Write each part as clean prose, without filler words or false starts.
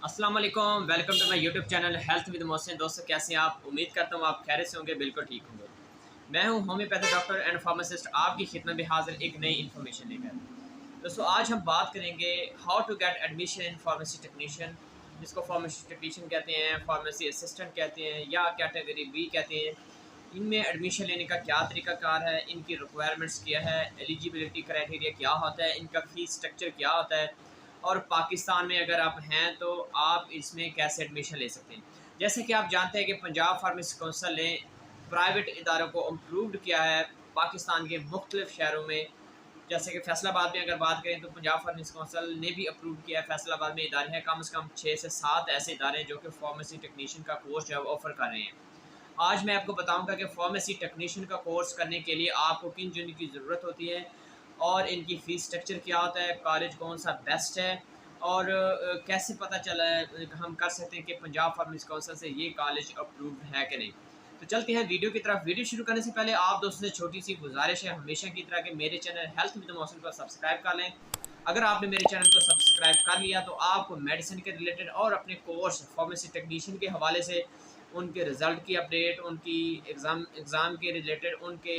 अस्सलाम वालेकुम, welcome to my YouTube channel health with Mohsin. दोस्तों कैसे हैं आप? उम्मीद करता हूँ आप खैरियत से होंगे, बिल्कुल ठीक होंगे। मैं हूँ होम्योपैथी डॉक्टर एंड फार्मासिस्ट, आपकी खिदमत में हाजिर एक नई इन्फॉर्मेशन लेकर। दोस्तों आज हम बात करेंगे how to get admission in pharmacy technician, जिसको फार्मेसी टेक्नीशियन कहते हैं, फार्मेसी असिस्टेंट कहते हैं या कैटेगरी बी कहते हैं। इनमें एडमिशन लेने का क्या तरीकाकार है, इनकी रिक्वायरमेंट्स क्या है, एलिजिबिलिटी क्राइटेरिया क्या होता है, इनका फ़ीस स्ट्रक्चर क्या होता है और पाकिस्तान में अगर आप हैं तो आप इसमें कैसे एडमिशन ले सकते हैं। जैसे कि आप जानते हैं कि पंजाब फार्मेसी कौंसिल ने प्राइवेट इदारों को अप्रूव्ड किया है पाकिस्तान के मुख्तलिफ शहरों में। जैसे कि फैसलाबाद में अगर बात करें तो पंजाब फार्मेसी कौंसिल ने भी अप्रूव किया है। फैसलाबाद में इदारे हैं, कम से कम 6 से 7 ऐसे इदारे हैं जो कि फार्मेसी टेक्नीशियन का कोर्स जो है ऑफ़र कर रहे हैं। आज मैं आपको बताऊंगा कि फार्मेसी टेक्नीशियन का कोर्स करने के लिए आपको किन चीज़ों की ज़रूरत होती है और इनकी फ़ीस स्ट्रक्चर क्या होता है, कॉलेज कौन सा बेस्ट है और कैसे पता चला है हम कर सकते हैं कि पंजाब फार्मेसी कौंसिल से ये कॉलेज अप्रूव्ड है कि नहीं। तो चलते हैं वीडियो की तरफ। वीडियो शुरू करने से पहले आप दोस्तों से छोटी सी गुजारिश है, हमेशा की तरह कि मेरे चैनल हेल्थ विद मोहसिन को सब्सक्राइब कर लें। अगर आपने मेरे चैनल को सब्सक्राइब कर लिया तो आपको मेडिसिन के रिलेटेड और अपने कोर्स फार्मेसी टेक्नीशियन के हवाले से उनके रिज़ल्ट की अपडेट, उनकी एग्ज़ाम के रिलेटेड, उनके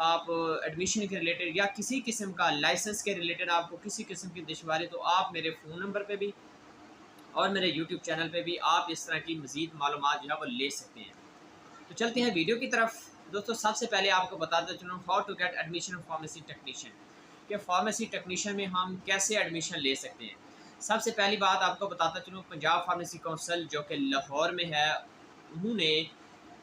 आप एडमिशन के रिलेटेड या किसी किस्म का लाइसेंस के रिलेटेड आपको किसी किस्म की दुश्वारी तो आप मेरे फ़ोन नंबर पे भी और मेरे यूट्यूब चैनल पे भी आप इस तरह की मज़ीद मालूमात जो है वो ले सकते हैं। तो चलते हैं वीडियो की तरफ। दोस्तों सबसे पहले आपको बताते चलूँ how to get admission pharmacy technician, कि फार्मेसी टेक्नीशियन में हम कैसे एडमिशन ले सकते हैं। सबसे पहली बात आपको बताता चलूँ, पंजाब फार्मेसी कौंसिल जो कि लाहौर में है, उन्होंने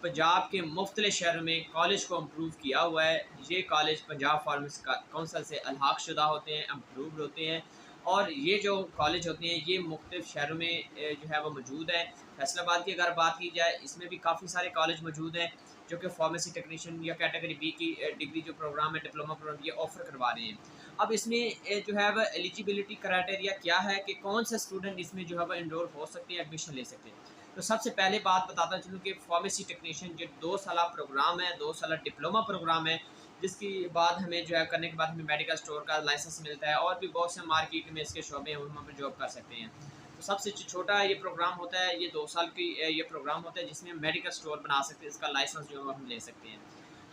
पंजाब के मुख्तलिफ शहरों में कॉलेज को अप्रूव किया हुआ है। ये कॉलेज पंजाब फार्मेसी कौंसिल से अलहाक शुदा होते हैं, अप्रूव्ड होते हैं और ये जो कॉलेज होते हैं ये मुख्तलिफ शहरों में जो है वो मौजूद है। फैसलाबाद की अगर बात की जाए, इसमें भी काफ़ी सारे कॉलेज मौजूद हैं जो कि फार्मेसी टेक्नीशियन या कैटेगरी बी की डिग्री जो प्रोग्राम है, डिप्लोमा प्रोग्राम, ये ऑफ़र करवा रहे हैं। अब इसमें जो है वह एलिजिबिलिटी क्राइटेरिया क्या है कि कौन सा स्टूडेंट इसमें जो है वह इनरोल हो सकते हैं, एडमिशन ले सकते हैं। तो सबसे पहले बात बताता चलूँ कि फार्मेसी टेक्नीशियन जो 2 साल प्रोग्राम है, 2 साल डिप्लोमा प्रोग्राम है, जिसके बाद हमें जो है करने के बाद हमें मेडिकल स्टोर का लाइसेंस मिलता है और भी बहुत से मार्केट में इसके शोबे हैं, वहाँ पर जॉब कर सकते हैं। तो सबसे छोटा ये प्रोग्राम होता है, ये 2 साल की ये प्रोग्राम होता है जिसमें हम मेडिकल स्टोर बना सकते हैं, इसका लाइसेंस जो है हम ले सकते हैं।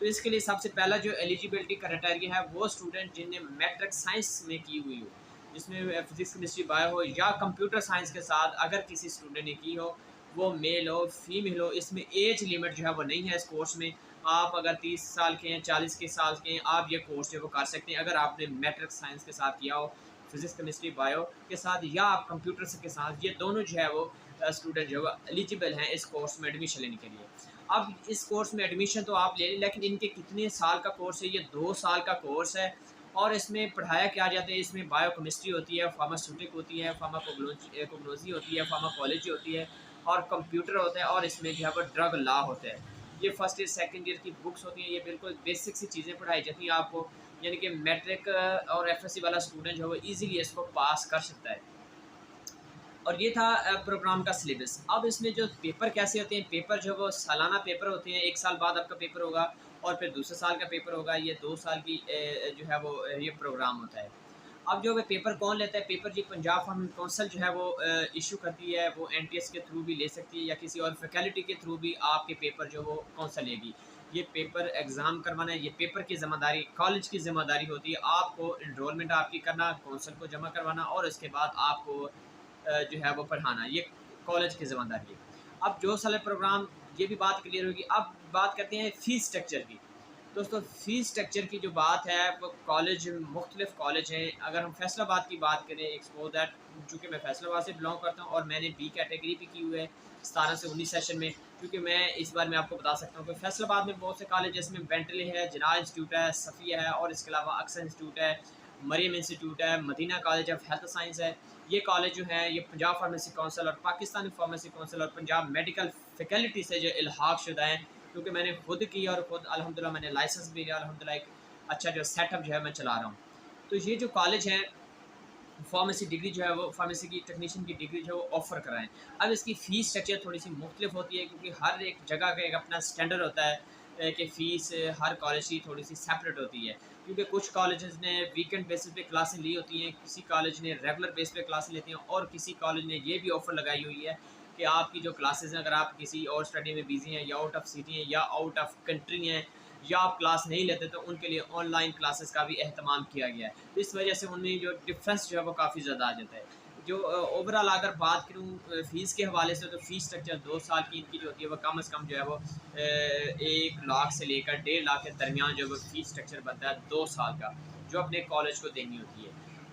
तो इसके लिए सबसे पहला जो एलिजिबिलिटी क्राइटेरिया है वो स्टूडेंट जिनने मैट्रिक साइंस में की हुई हो, जिसमें फिजिक्स केमिस्ट्री बायो हो या कंप्यूटर साइंस के साथ अगर किसी स्टूडेंट ने की हो, वो मेल हो फीमेल हो, इसमें एज लिमिट जो है वो नहीं है इस कोर्स में। आप अगर 30 साल के हैं, 40 के साल के हैं, आप ये कोर्स जो है वो कर सकते हैं अगर आपने मैट्रिक साइंस के साथ किया हो, फिजिक्स केमिस्ट्री बायो के साथ या आप कंप्यूटर के साथ, ये दोनों जो है वो स्टूडेंट जो है वो एलिजिबल हैं इस कोर्स में एडमिशन लेने के लिए। अब इस कोर्स में एडमिशन तो आप ले लें, लेकिन इनके कितने साल का कोर्स है? ये 2 साल का कोर्स है और इसमें पढ़ाया क्या जाता है? इसमें बायोकेमिस्ट्री होती है, फार्मास्यूटिक होती है, फार्माकोग्नोलॉजी होती है, फार्माकोलॉजी होती है और कंप्यूटर होता है और इसमें जो है वो ड्रग लॉ होता है। ये फर्स्ट ईयर सेकंड ईयर की बुक्स होती हैं, ये बिल्कुल बेसिक सी चीज़ें पढ़ाई जाती हैं आपको, यानी कि मैट्रिक और एफएससी वाला स्टूडेंट जो है वो ईज़िली इसको पास कर सकता है। और ये था प्रोग्राम का सिलेबस। अब इसमें जो पेपर कैसे होते हैं, पेपर जो है वो सालाना पेपर होते हैं, 1 साल बाद आपका पेपर होगा और फिर दूसरे साल का पेपर होगा। ये 2 साल की जो है वो ये प्रोग्राम होता है। अब जो है पेपर कौन लेता है? पेपर जी पंजाब फार्मेसी कौंसिल जो है वो इशू करती है, वो एनटीएस के थ्रू भी ले सकती है या किसी और फैकल्टी के थ्रू भी आपके पेपर जो वो कौंसिल लेगी। ये पेपर एग्ज़ाम करवाना है, ये पेपर की ज़िम्मेदारी कॉलेज की ज़िम्मेदारी होती है। आपको एनरोलमेंट आपकी करना, कौंसिल को जमा करवाना और उसके बाद आपको जो है वो पढ़ाना, ये कॉलेज की ज़िम्मेदारी है। अब जो साल प्रोग्राम, ये भी बात क्लियर होगी। अब बात करते हैं फ़ीस स्ट्रक्चर की। दोस्तों फ़ीस स्ट्रक्चर की जो बात है वो कॉलेज मुख्तलिफ कॉलेज हैं। अगर हम फैसलाबाद की बात करें, एक्सपो दैट, चूँकि मैं फैसलाबाद से बिलोंग करता हूँ और मैंने बी कैटेगरी भी की हुई है 17 से 19 सेशन में, क्योंकि मैं इस बार मैं आपको बता सकता हूँ कि फैसलाबाद में बहुत से कॉलेज जिसमें बेंटले है, जिनाह इंस्टीट्यूट है, सफ़िया है और इसके अलावा अक्सर इंस्टीट्यूट है, मरियम इंस्टीट्यूट है, Madina college of health science है। ये कॉलेज जो है ये पंजाब फार्मेसी कौंसिल और पाकिस्तानी फार्मेसी कौंसिल और पंजाब मेडिकल फैकल्टी से जो इल्हाक शुदा हैं, क्योंकि मैंने खुद की और खुद अल्हम्दुलिल्लाह मैंने लाइसेंस भी लिया, अल्हम्दुलिल्लाह एक अच्छा जो सेटअप जो है मैं चला रहा हूँ। तो ये जो कॉलेज हैं फार्मेसी डिग्री जो है वो फार्मेसी की टेक्नीशियन की डिग्री जो है वो ऑफ़र कराएँ। अब इसकी फ़ीस स्ट्रक्चर थोड़ी सी मुख्तलिफ होती है क्योंकि हर एक जगह का एक अपना स्टैंडर्ड होता है। कि फ़ीस हर कॉलेज की थोड़ी सी सेपरेट होती है, क्योंकि कुछ कॉलेजेस ने वीकेंड बेसिस पे क्लासें ली होती हैं, किसी कॉलेज ने रेगुलर बेस पे क्लासें लेती हैं, और किसी कॉलेज ने ये भी ऑफ़र लगाई हुई है कि आपकी जो क्लासेस हैं, अगर आप किसी और स्टडी में बिज़ी हैं या आउट ऑफ सिटी हैं या आउट ऑफ कंट्री हैं या आप क्लास नहीं लेते, तो उनके लिए ऑनलाइन क्लासेस का भी अहतमाम किया गया है। तो इस वजह से उनमें जो डिफरेंस जो है वो काफ़ी ज़्यादा आ जाता है। जो ओवरऑल अगर बात करूँ फ़ीस के हवाले से, तो फ़ीस स्ट्रक्चर 2 साल की इनकी जो होती है वो कम से कम जो है वो 1 लाख से लेकर 1.5 लाख के दरमियान जो है वो फ़ीस स्ट्रक्चर बनता है 2 साल का, जो अपने कॉलेज को देनी होती है।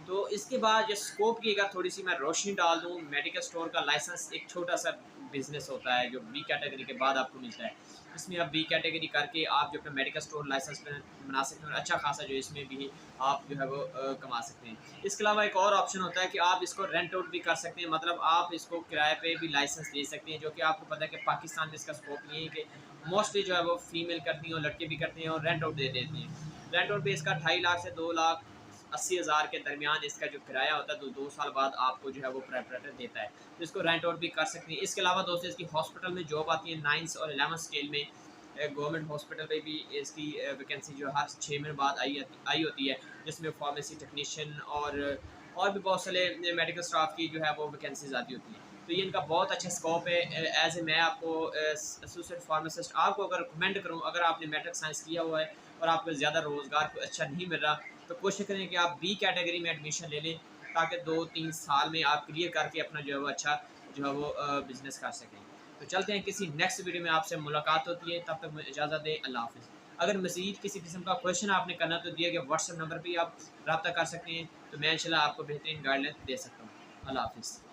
तो इसके बाद जो स्कोप की अगर थोड़ी सी मैं रोशनी डाल दूँ, मेडिकल स्टोर का लाइसेंस एक छोटा सा बिज़नेस होता है जो बी कैटेगरी के बाद आपको मिलता है। इसमें आप बी कैटेगरी करके आप जो अपना मेडिकल स्टोर लाइसेंस बना सकते हैं, और अच्छा खासा जो इसमें भी आप जो है वो कमा सकते हैं। इसके अलावा एक और ऑप्शन होता है कि आप इसको रेंट आउट भी कर सकते हैं, मतलब आप इसको किराए पे भी लाइसेंस दे सकते हैं, जो कि आपको पता है कि पाकिस्तान में इसका स्कोप ये है कि मोस्टली जो है वो फीमेल करती हैं और लड़के भी करते हैं और रेंट आउट दे देते हैं। रेंट आउट पे इसका 2.5 लाख से 2,80,000 के दरमियान इसका जो किराया होता है, तो 2 साल बाद आपको जो है वो प्रोप्राइटर देता है, तो इसको रेंट आउट भी कर सकते हैं। इसके अलावा दोस्तों इसकी हॉस्पिटल में जॉब आती है 9th और 11th स्केल में, गवर्नमेंट हॉस्पिटल पे भी इसकी वैकेंसी जो हर 6 महीने बाद आई होती है, जिसमें फार्मेसी टेक्नीशियन और भी बहुत सारे मेडिकल स्टाफ की जो है वो वैकेंसीज आती होती हैं। तो ये इनका बहुत अच्छा स्कोप है। एज ए मैं आपको एसोसिएट फार्मासिस्ट आपको अगर रिकमेंड करूँ, अगर आपने मेडिकल साइंस किया हुआ है और आपको ज़्यादा रोज़गार को अच्छा नहीं मिल रहा, तो कोशिश करें कि आप बी कैटेगरी में एडमिशन ले लें, ताकि 2-3 साल में आप क्लियर करके अपना जो है वो अच्छा जो है वो बिज़नेस कर सकें। तो चलते हैं, किसी नेक्स्ट वीडियो में आपसे मुलाकात होती है, तब तक मुझे इजाज़त दें। अल्लाह हाफ़िज़। अगर मज़ीद किसी किस्म का क्वेश्चन आपने करना, तो दिए गए व्हाट्सएप नंबर पर आप रब्ता कर सकते हैं, तो मैं इंशाल्लाह आपको बेहतरीन गाइडलाइन दे सकता हूँ। अल्लाह हाफ़िज़।